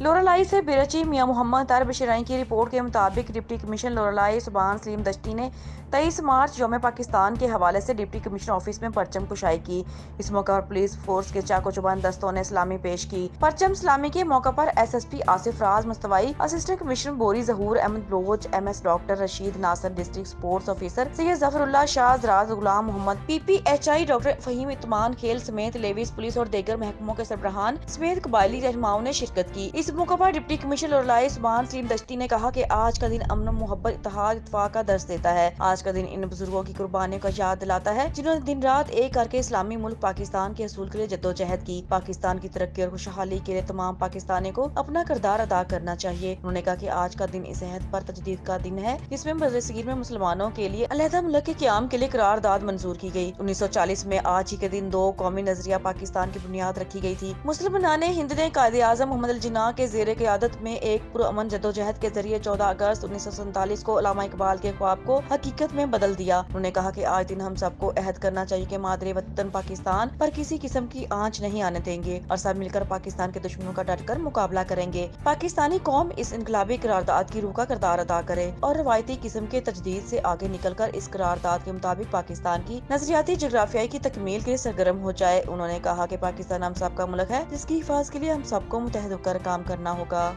لورالائی سے برچی میاں محمد طارق بشرائیں کی رپورٹ کے مطابق ڈپٹی کمشنر لورالائی سبحان سلیم دشتی نے 23 مارچ یوم پاکستان کے حوالے سے ڈپٹی کمشنر آفس میں پرچم کشائی کی۔ اس موقع پر پولیس فورس کے چاق و چوبند دستوں نے سلامی پیش کی۔ پرچم سلامی کے موقع پر S S P Asif Raz Mastoi, assistant commissioner Bori Zahoor Ahmed Baloch, M S doctor Rashid Nasir, district sports officer Syed Zafar Ullah Shah, Raz Ghulam Muhammad, P P H I doctor Faheem Utman Khel سمیت لیویز پولیس اور دیگر محکموں کے سربراہان سمیت قبائلی رہنماؤں نے شرکت کی۔ اس موقع پر ڈپٹی کمشنر لورالائی سبحان سلیم دشتی نے کہا کہ آج کا دن امن، محبت، اتحاد، اتفاق کا درس دیتا ہے۔ آج کا دن ان بزرگوں کی قربانیوں کا یاد دلاتا ہے جنہوں نے دن رات ایک کر کے اسلامی ملک پاکستان کے حصول کے لیے جدوجہد کی۔ پاکستان کی ترقی اور خوشحالی کے لیے تمام پاکستانیوں کو اپنا کردار ادا کرنا چاہیے۔ انہوں نے کہا کہ آج کا دن اس عہد پر تجدید کا دن ہے جس میں برصغیر میں مسلمانوں کے لیے علیحدہ ملک کے قیام کے لیے قرارداد منظور کی گئی۔ 1940 میں آج ہی کے دن دو قومی نظریہ پاکستان کی بنیاد رکھی گئی تھی۔ مسلم بنانے ہند نے قائد اعظم محمد علی جناح کے زیر قیادت میں ایک پرامن جدوجہد کے ذریعے 14 اگست 1947 کو علامہ اقبال کے خواب کو حقیقت میں بدل دیا۔ انہوں نے کہا کہ آج دن ہم سب کو عہد کرنا چاہیے کہ مادری وطن پاکستان پر کسی قسم کی آنچ نہیں آنے دیں گے اور سب مل کر پاکستان کے دشمنوں کا ڈٹ کر مقابلہ کریں گے۔ پاکستانی قوم اس انقلابی قرارداد کی روح کا کردار ادا کرے اور روایتی قسم کے تجدید سے آگے نکل کر اس قرارداد کے مطابق پاکستان کی نظریاتی جغرافیائی کی تکمیل کے لیے سرگرم ہو جائے۔ انہوں نے کہا کہ پاکستان ہم سب کا ملک ہے جس کی حفاظت کے لیے ہم سب کو متحد ہو کر کام کرنا ہوگا۔